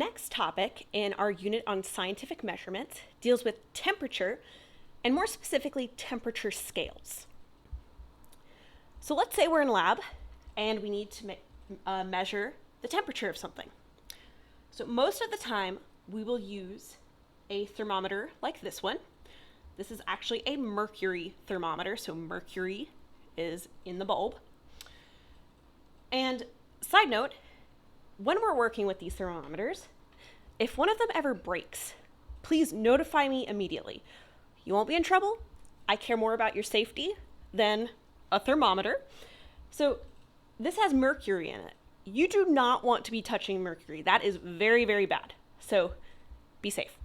next topic in our unit on scientific measurements deals with temperature, and more specifically, temperature scales. So let's say we're in a lab and we need to measure the temperature of something. So most of the time, we will use a thermometer like this one. This is actually a mercury thermometer, so mercury is in the bulb. And side note, when we're working with these thermometers, if one of them ever breaks, please notify me immediately. You won't be in trouble. I care more about your safety than a thermometer. So this has mercury in it. You do not want to be touching mercury. That is very, very bad. So be safe.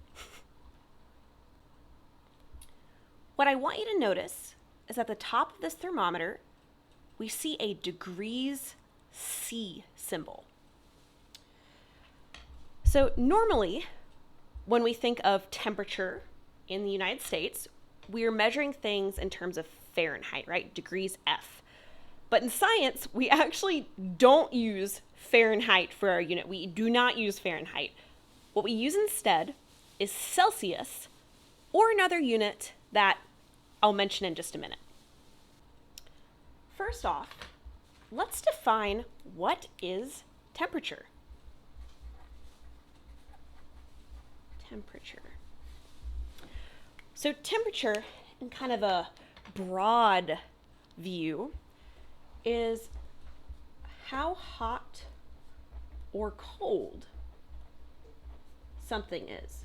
What I want you to notice is at the top of this thermometer, we see a degrees C symbol. So normally, when we think of temperature in the United States, we are measuring things in terms of Fahrenheit, right? Degrees F. But in science, we actually don't use Fahrenheit for our unit. We do not use Fahrenheit. What we use instead is Celsius, or another unit that I'll mention in just a minute. First off, let's define what is temperature. Temperature. So temperature, in kind of a broad view, is how hot or cold something is.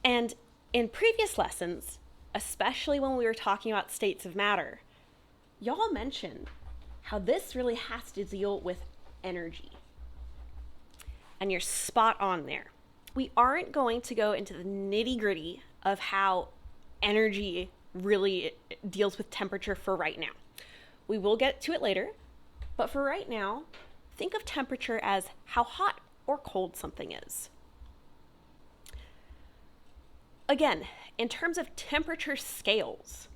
And in previous lessons, especially when we were talking about states of matter, y'all mentioned how this really has to deal with energy. And you're spot on there. We aren't going to go into the nitty-gritty of how energy really deals with temperature for right now. We will get to it later, but for right now, think of temperature as how hot or cold something is. Again, in terms of temperature scales,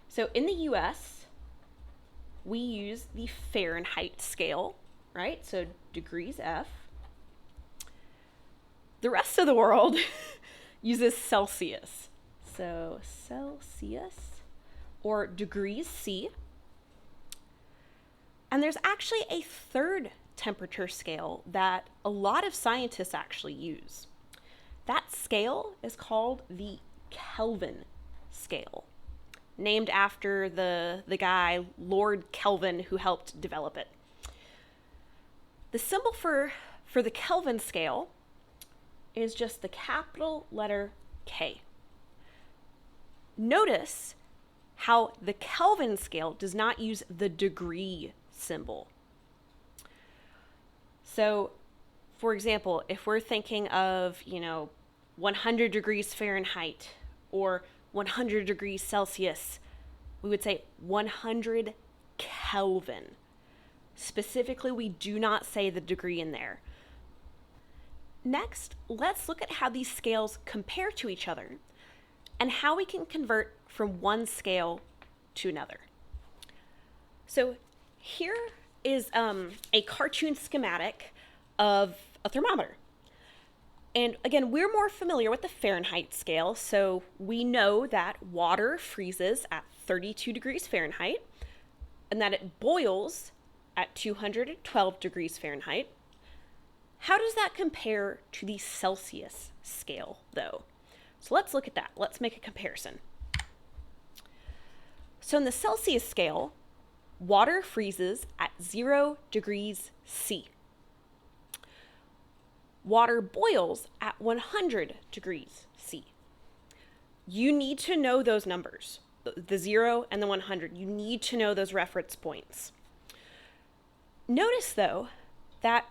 so in the US, we use the Fahrenheit scale, right? So degrees F. The rest of the world uses Celsius. So Celsius or degrees C. And there's actually a third temperature scale that a lot of scientists actually use. That scale is called the Kelvin scale, named after the guy, Lord Kelvin, who helped develop it. The symbol for the Kelvin scale is just the capital letter K. Notice how the Kelvin scale does not use the degree symbol. So, for example, if we're thinking of, 100 degrees Fahrenheit or 100 degrees Celsius, we would say 100 Kelvin. Specifically, we do not say the degree in there. Next, let's look at how these scales compare to each other and how we can convert from one scale to another. So here is a cartoon schematic of a thermometer. And again, we're more familiar with the Fahrenheit scale, so we know that water freezes at 32 degrees Fahrenheit and that it boils at 212 degrees Fahrenheit. How does that compare to the Celsius scale, though? So let's look at that. Let's make a comparison. So in the Celsius scale, water freezes at 0 degrees C. Water boils at 100 degrees C. You need to know those numbers, the 0 and the 100. You need to know those reference points. Notice, though, that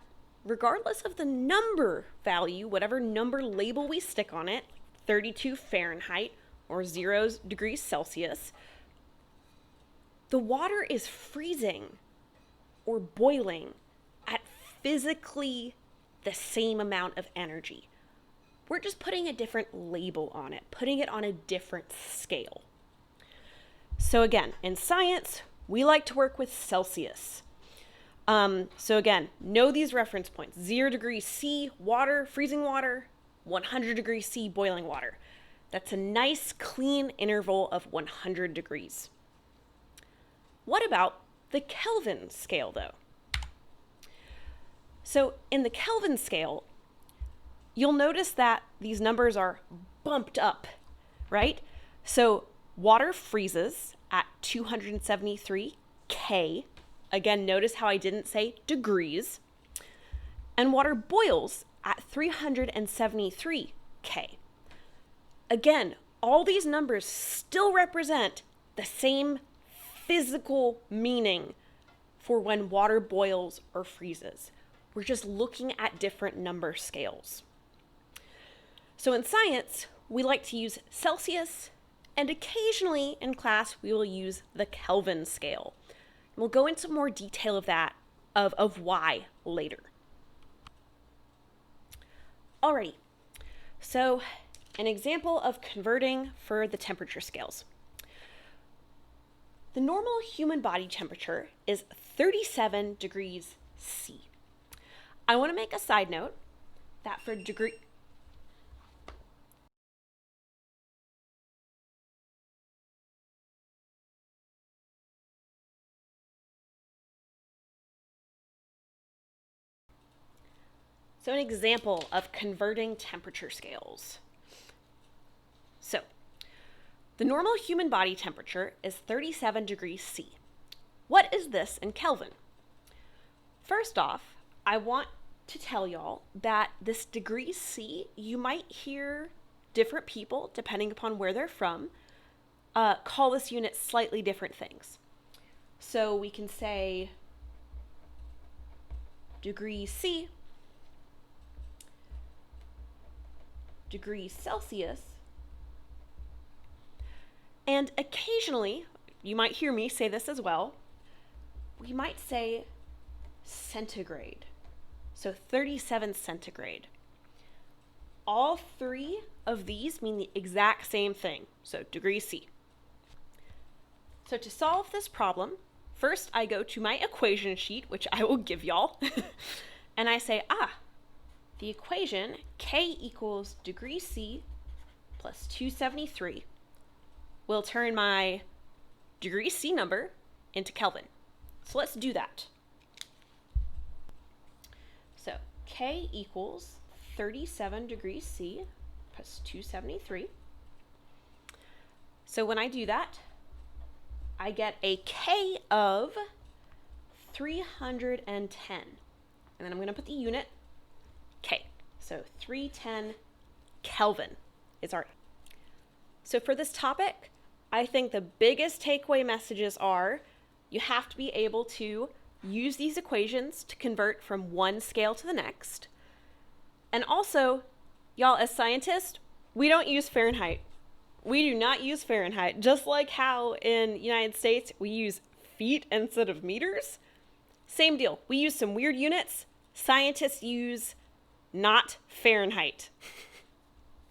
regardless of the number value, whatever number label we stick on it, 32 Fahrenheit or 0 degrees Celsius, the water is freezing or boiling at physically the same amount of energy. We're just putting a different label on it, putting it on a different scale. So again, in science, we like to work with Celsius. So again, know these reference points. 0 degrees C, water, freezing water, 100 degrees C, boiling water. That's a nice clean interval of 100 degrees. What about the Kelvin scale though? So in the Kelvin scale, you'll notice that these numbers are bumped up, right? So water freezes at 273 K. Again, notice how I didn't say degrees. And water boils at 373 K. Again, all these numbers still represent the same physical meaning for when water boils or freezes. We're just looking at different number scales. So in science, we like to use Celsius, and occasionally in class we will use the Kelvin scale. And we'll go into more detail of that, of why later. Alrighty, so an example of converting for the temperature scales. The normal human body temperature is 37 degrees C. I want to make a side note that for degree... So an example of converting temperature scales. So, the normal human body temperature is 37 degrees C. What is this in Kelvin? First off, I want to tell y'all that this degrees C, you might hear different people, depending upon where they're from, call this unit slightly different things. So we can say degrees C, degrees Celsius, and occasionally, you might hear me say this as well, we might say centigrade. So 37 centigrade. All three of these mean the exact same thing, so degrees C. So to solve this problem, first I go to my equation sheet, which I will give y'all, and I say, the equation K equals degrees C plus 273 will turn my degrees C number into Kelvin. So let's do that. So K equals 37 degrees C plus 273. So when I do that, I get a K of 310. And then I'm going to put the unit K. So 310 Kelvin is our... So for this topic, I think the biggest takeaway messages are you have to be able to use these equations to convert from one scale to the next. And also, y'all, as scientists, we don't use Fahrenheit. We do not use Fahrenheit, just like how in United States we use feet instead of meters. Same deal. We use some weird units. Scientists use not Fahrenheit.